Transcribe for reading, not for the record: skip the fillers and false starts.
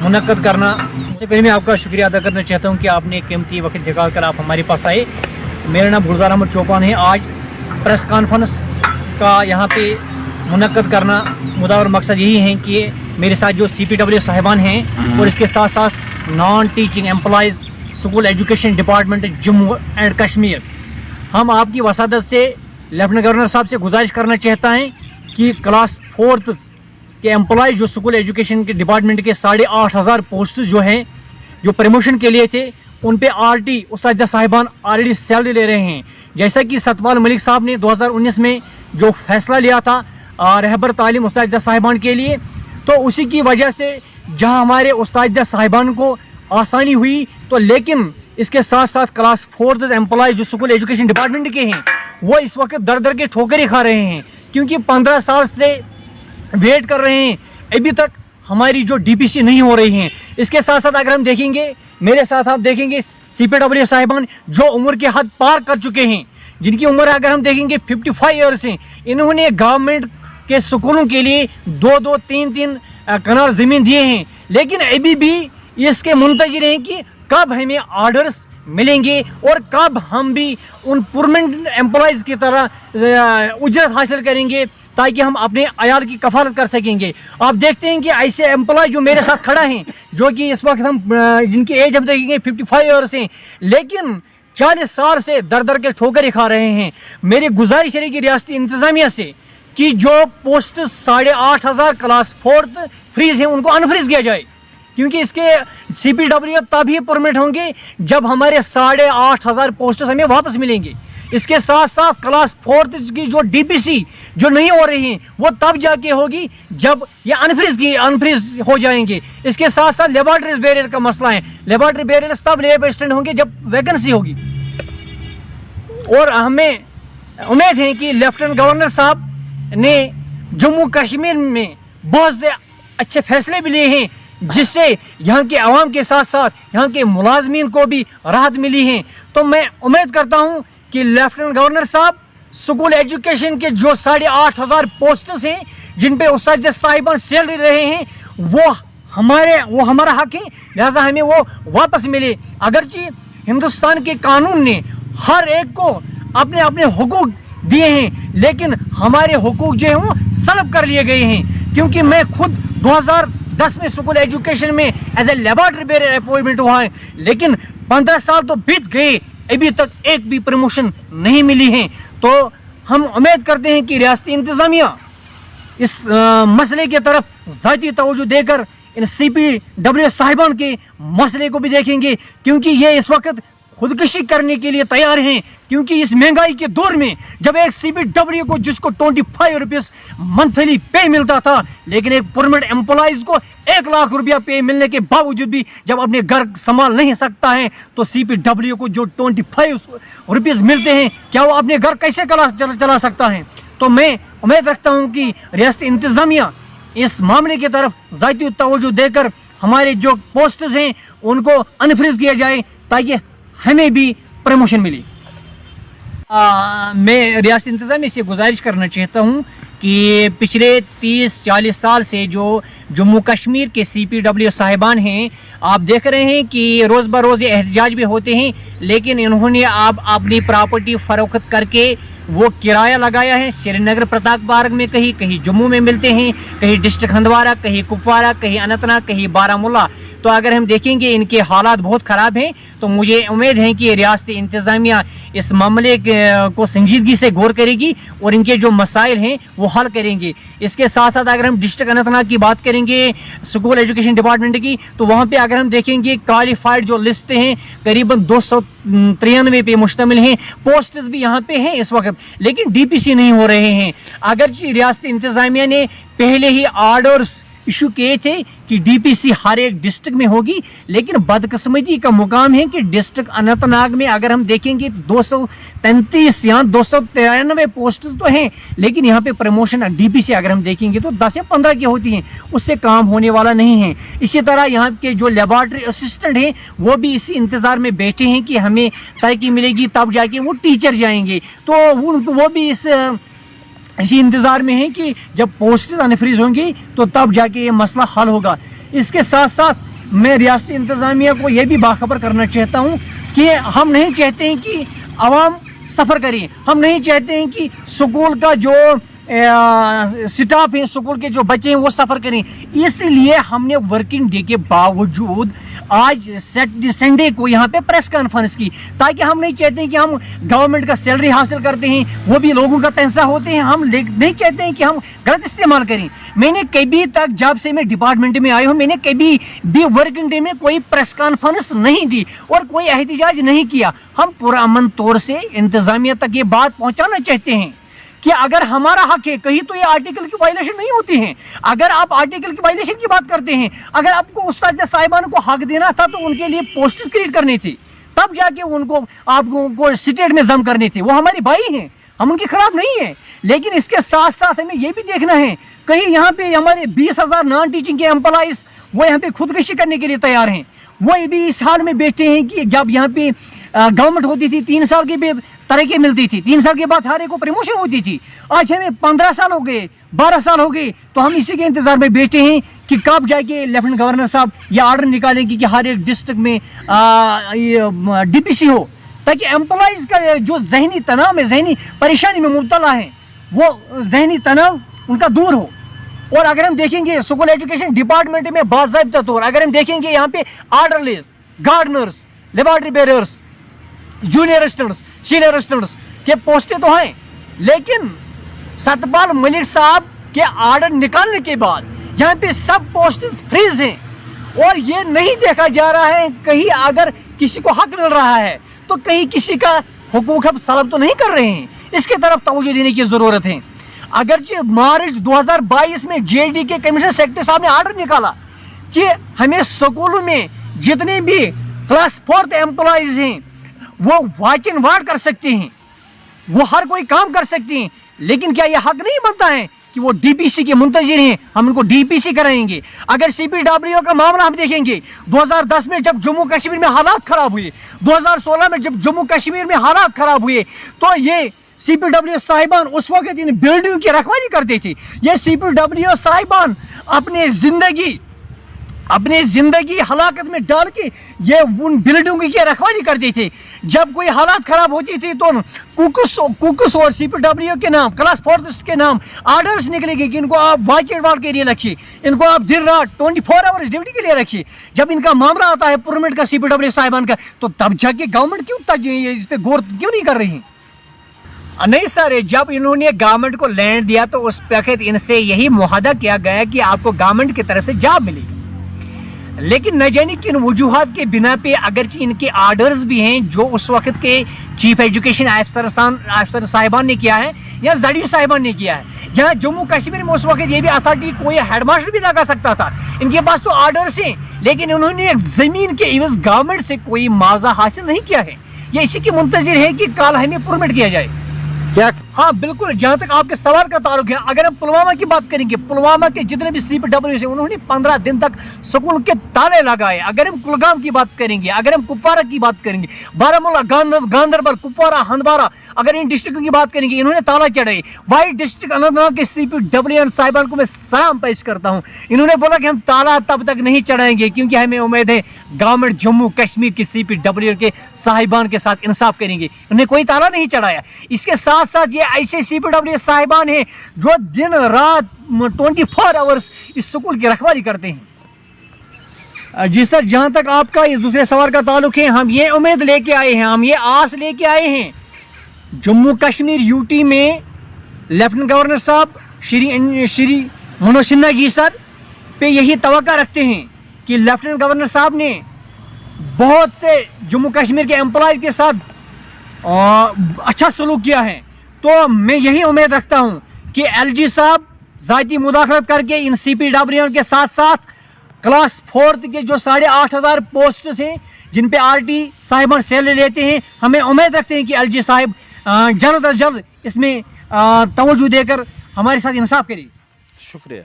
मुनक्कद करना। सबसे पहले मैं आपका शुक्रिया अदा करना चाहता हूँ कि आपने कीमती वक्त निकाल कर आप हमारे पास आए। मेरा नाम गुलजार अहमद चौपान है। आज प्रेस कॉन्फ्रेंस का यहाँ पे मुनक्कद करना मुद्दा और मकसद यही है कि मेरे साथ जो CPW साहिबान हैं और इसके साथ साथ non teaching employees school education department Jammu and Kashmir, हम आपकी वसादत से लेफ्टिनेंट गवर्नर साहब से गुजारिश करना चाहता हैं कि क्लास 4th के एम्प्लॉय जो स्कूल एजुकेशन के डिपार्टमेंट के 8,500 पोस्ट जो हैं जो प्रमोशन के लिए थे, उन पे RT उस्ताद साहिबान ऑलरेडी सैलरी ले रहे हैं। जैसा कि सतपाल मलिक साहब ने 2019 में जो फैसला लिया था रहबर तालीम उस्ताद साहिबान के लिए, तो उसी की वजह से जहां हमारे उस्ताद साहिबान को आसानी हुई, तो लेकिन इसके साथ साथ क्लास 4th एम्प्लॉय जो स्कूल एजुकेशन डिपार्टमेंट के हैं वो इस वक्त दर दर के ठोकरें खा रहे हैं, क्योंकि 15 साल से वेट कर रहे हैं, अभी तक हमारी जो DPC नहीं हो रही हैं। इसके साथ साथ अगर हम देखेंगे, मेरे साथ आप देखेंगे CPW साहिबान जो उम्र के हद पार कर चुके हैं, जिनकी उम्र अगर हम देखेंगे 55 ईयर्स हैं, इन्होंने गवर्नमेंट के स्कूलों के लिए 2-2, 3-3 कनाल ज़मीन दिए हैं, लेकिन अभी भी इसके मुंतज़िर हैं कि कब हमें ऑर्डर्स मिलेंगे और कब हम भी उन परमानेंट एम्प्लॉयज़ की तरह उजरत हासिल करेंगे ताकि हम अपने अयाल की कफालत कर सकेंगे। आप देखते हैं कि ऐसे एम्प्लॉय जो मेरे साथ खड़ा हैं, जो कि इस वक्त हम जिनकी एज हम देखेंगे 55 ईयर्स हैं, लेकिन 40 साल से दर दर के ठोकरें खा रहे हैं। मेरी गुजारिश है कि रियासती इंतज़ामिया से कि जो पोस्ट 8,500 क्लास 4th फ्रीज हैं उनको अनफ्रीज किया जाए, क्योंकि इसके CPW तभी परमिट होंगे जब हमारे 8,500 पोस्ट हमें वापस मिलेंगे। इसके साथ साथ क्लास 4th की जो DPC जो नहीं हो रही हैं वो तब जाके होगी जब ये अनफ्रीज हो जाएंगे। इसके साथ साथ लेबॉर्ट्रीज बैरियर का मसला है, लेबॉर्ट्री बैरियर्स तब लेब असिस्टेंट होंगे जब वैकेंसी होगी। और हमें उम्मीद है कि लेफ्टिनेंट गवर्नर साहब ने जम्मू कश्मीर में बहुत से अच्छे फैसले भी लिए हैं, जिससे यहाँ के अवाम के साथ साथ यहाँ के मुलाजमीन को भी राहत मिली है। तो मैं उम्मीद करता हूँ कि लेफ्टिनेंट गवर्नर साहब स्कूल एजुकेशन के जो 8,500 पोस्ट्स हैं जिन पे उस्ताद साहिबान सैलरी रहे हैं वो हमारा हक है, लिहाजा हमें वो वापस मिले। अगरचे हिंदुस्तान के कानून ने हर एक को अपने अपने हुकूक दिए हैं, लेकिन हमारे हुकूक जो हैं वो सल्ब कर लिए गए हैं, क्योंकि मैं खुद 2010 में स्कूल एजुकेशन में as a laboratory barrier appointment हुआ है, लेकिन 15 साल तो बीत गए, अभी तक एक भी प्रमोशन नहीं मिली है। तो हम उम्मीद करते हैं कि रियासती इंतज़ामिया इस मसले की तरफ ज़ाती तवज्जो देकर इन CPW साहिबान के मसले को भी देखेंगे, क्योंकि ये इस वक्त खुदकशी करने के लिए तैयार हैं, क्योंकि इस महंगाई के दौर में जब एक CPW को जिसको 25 रुपीज़ मंथली पे मिलता था, लेकिन एक परमानेंट एम्प्लॉइज को 1 लाख रुपया पे मिलने के बावजूद भी जब अपने घर संभाल नहीं सकता है, तो CPW को जो 25 रुपीज़ मिलते हैं, क्या वो अपने घर कैसे चला सकता है? तो मैं उम्मीद रखता हूँ कि रियासती इंतज़ामिया इस मामले की तरफ ज़ाती तवज्जो देकर हमारे जो पोस्ट्स हैं उनको अनफ्रीज किया जाए ताकि हमें भी प्रमोशन मिली। मैं रियासती इंतज़ामिया से गुजारिश करना चाहता हूँ कि पिछले 30-40 साल से जो जम्मू कश्मीर के CPW साहिबान हैं, आप देख रहे हैं कि रोज़ बरोज़ ये एहतजाज भी होते हैं, लेकिन इन्होंने आप अपनी प्रॉपर्टी फ़रोख्त करके वो किराया लगाया है। श्रीनगर प्रताप बाग में कहीं जम्मू में मिलते हैं, कहीं डिस्ट्रिक्ट हंदवारा, कहीं कुपवारा, कहीं अनंतनाग, कहीं बारामूला। तो अगर हम देखेंगे इनके हालात बहुत ख़राब हैं, तो मुझे उम्मीद है कि रियासती इंतज़ामिया इस मामले को संजीदगी से गौर करेगी और इनके जो मसाइल हैं वो हल करेंगे। इसके साथ साथ अगर हम डिस्ट्रिक्ट अनंतनाग की बात करेंगे स्कूल एजुकेशन डिपार्टमेंट की, तो वहाँ पे अगर हम देखेंगे क्वालिफाइड जो लिस्ट हैं करीबन 293 पे मुश्तमिल हैं, पोस्ट्स भी यहाँ पे हैं इस वक्त, लेकिन DPC नहीं हो रहे हैं। अगरचे रियासती इंतज़ामिया ने पहले ही ऑर्डर्स इशू किए थे कि DPC हर एक डिस्ट्रिक्ट में होगी, लेकिन बदकिस्मती का मुकाम है कि डिस्ट्रिक्ट अनंतनाग में अगर हम देखेंगे 235 या 293 पोस्ट्स तो हैं, लेकिन यहाँ पे प्रमोशन DPC अगर हम देखेंगे तो 10 या 15 की होती हैं, उससे काम होने वाला नहीं है। इसी तरह यहाँ के जो लेबॉर्ट्री असिस्टेंट हैं वो भी इसी इंतज़ार में बैठे हैं कि हमें तरक्की मिलेगी तब जाके वो टीचर जाएंगे, तो वो भी इसी इंतज़ार में है कि जब पोस्ट अनफ्रीज होंगी तो तब जाके ये मसला हल होगा। इसके साथ साथ मैं रियासती इंतज़ामिया को यह भी बाखबर करना चाहता हूँ कि हम नहीं चाहते हैं कि आवाम सफ़र करें, हम नहीं चाहते हैं कि स्कूल का जो स्टाफ है, स्कूल के जो बच्चे हैं वो सफ़र करें। इसलिए हमने वर्किंग डे के बावजूद आज संडे को यहाँ पे प्रेस कॉन्फ्रेंस की, ताकि हम नहीं चाहते हैं कि हम गवर्नमेंट का सैलरी हासिल करते हैं, वो भी लोगों का पैसा होते हैं, हम नहीं चाहते हैं कि हम गलत इस्तेमाल करें। मैंने कभी तक जब से मैं डिपार्टमेंट में आई हूँ, मैंने कभी भी वर्किंग डे में कोई प्रेस कॉन्फ्रेंस नहीं दी और कोई एहतजाज नहीं किया। हम पुरअमन तौर से इंतजामिया तक ये बात पहुँचाना चाहते हैं कि अगर हमारा हक है, कहीं तो ये आर्टिकल की वायलेशन नहीं होती है। अगर आप आर्टिकल की वायलेशन की बात करते हैं, अगर आपको उस्ताद साहिबान को हक देना था तो उनके लिए पोस्टर्स क्रिएट करने थे, तब जाके उनको आपको स्टेट में जम करने थे। वो हमारे भाई हैं, हम उनके खिलाफ नहीं है, लेकिन इसके साथ साथ हमें ये भी देखना है कहीं यहाँ पे हमारे 20,000 नॉन टीचिंग के एम्प्लॉइज वो यहाँ पे खुदकशी करने के लिए तैयार हैं। वो भी इस हाल में बैठे हैं कि जब यहाँ पे गवर्नमेंट होती थी 3 साल के बाद तरक्की मिलती थी, 3 साल के बाद हर एक को प्रमोशन होती थी। आज हमें 15 साल हो गए, 12 साल हो गए, तो हम इसी के इंतजार में बैठे हैं कि कब जाके लेफ्टिनेंट गवर्नर साहब ये ऑर्डर निकालेंगे कि हर एक डिस्ट्रिक्ट में DPC हो, ताकि एम्प्लॉइज का जो जहनी तनाव है, जहनी परेशानी में मुब्तला है, वो जहनी तनाव उनका दूर हो। और अगर हम देखेंगे स्कूल एजुकेशन डिपार्टमेंट में बाज़ाब्ता तौर अगर हम देखेंगे यहाँ पे orderlies, gardeners, laboratory bearers, junior assistants, senior assistants के पोस्टें तो हैं, लेकिन सतपाल मलिक साहब के ऑर्डर निकालने के बाद यहाँ पे सब पोस्टें फ्रीज हैं और ये नहीं देखा जा रहा है कहीं अगर किसी को हक मिल रहा है तो कहीं किसी का हुकूक हम सलब तो नहीं कर रहे हैं। इसके तरफ तवज्जो देने की जरूरत है। अगरचे मार्च 2022 में JD के कमिश्नर सेक्रेटरी साहब ने ऑर्डर निकाला कि हमें स्कूलों में जितने भी क्लास 4th एम्प्लॉइज हैं वो वॉच एंड वार्ड कर सकते हैं, वो हर कोई काम कर सकते हैं, लेकिन क्या ये हक नहीं बनता है कि वो DPC के मुंतजिर हैं, हम उनको DPC कराएंगे। अगर CPWO का मामला हम देखेंगे, 2010 में जब जम्मू कश्मीर में हालात खराब हुए, 2016 में जब जम्मू कश्मीर में हालात खराब हुए, तो ये CPWO साहिबान उस वक्त इन बिल्डिंग की रखवाली करते थे। ये CPWO साहिबान अपनी जिंदगी हलाकत में डाल के ये उन बिल्डिंगों की रखवाली करते थे। जब कोई हालात खराब होती थी तो कुकुस और CPWO के नाम, क्लास 4th के नाम ऑर्डर्स निकलेंगे कि इनको आप वॉच एंड वार्ड के लिए रखिए, इनको आप दिन रात 24 आवर्स ड्यूटी के लिए रखिए। जब इनका मामला आता है परमानेंट का CPWO साहिबान का, तो तब जाके गवर्नमेंट क्यों इस पे गौर क्यों नहीं कर रही है? नहीं सर, जब इन्होंने गवर्नमेंट को लैंड दिया तो उस वक्त इनसे यही मुआहदा किया गया कि आपको गवर्नमेंट की तरफ से जॉब मिलेगी, लेकिन न जाने किन वजूहात के बिना पे अगरचे इनके ऑर्डर्स भी हैं जो उस वक्त के चीफ एजुकेशन अफसर साहिबान ने किया है या ZDO साहिबान ने किया है। यहाँ जम्मू कश्मीर में उस वक्त ये भी अथॉरिटी कोई हेडमास्टर भी लगा सकता था, इनके पास तो ऑर्डर्स हैं, लेकिन उन्होंने जमीन के इवज गवर्नमेंट से कोई मुआवजा हासिल नहीं किया है। ये इसी की मुंतजिर है कि कल हमें परमिट किया जाए क्या? हाँ बिल्कुल। जहाँ तक आपके सवाल का ताल्लुक है, अगर हम पुलवामा की बात करेंगे, पुलवामा के जितने भी CPWO हैं उन्होंने 15 दिन तक स्कूल के ताले लगाए। अगर हम कुलगाम की बात करेंगे, अगर हम कुपवारा की बात करेंगे, बारामूला, गांधरबल, कुपवारा, हंदवारा, अगर इन डिस्ट्रिक्टों की बात करेंगे, इन्होंने ताला चढ़ाए। वाई डिस्ट्रिक्ट अनंतनाग के CPWO साहिबान को मैं सलाम पेश करता हूँ। इन्होंने बोला कि हम ताला तब तक नहीं चढ़ाएंगे क्योंकि हमें उम्मीद है गवर्नमेंट जम्मू कश्मीर के CPWO के साहिबान के साथ इंसाफ करेंगे। उन्हें कोई ताला नहीं चढ़ाया। इसके साथ साथ ये ऐसे CPWO साहिबान हैं जो दिन रात 24 आवर्स इस स्कूल की रखवाली करते हैं। जिस तरह जहां तक आपका इस दूसरे सवाल का ताल्लुक है, हम ये उम्मीद लेके आए हैं, हम ये आस लेके आए हैं जम्मू कश्मीर UT में लेफ्टिनेंट गवर्नर साहब श्री मनोज सिन्हा जी सर पे यही तवक्का रखते हैं कि लेफ्टिनेंट गवर्नर साहब ने बहुत से जम्मू कश्मीर के एम्प्लॉयज के साथ अच्छा सलूक किया है। तो मैं यही उम्मीद रखता हूं कि LG साहब ज़ाती मुदाखलत करके इन CPWO के साथ साथ क्लास 4th के जो 8,500 पोस्ट्स हैं जिन पे RT साहिबान सैलरी लेते हैं, हमें उम्मीद रखते हैं कि LG साहब जल्द अज जल्द इसमें तवज्जो देकर हमारे साथ इंसाफ करें। शुक्रिया।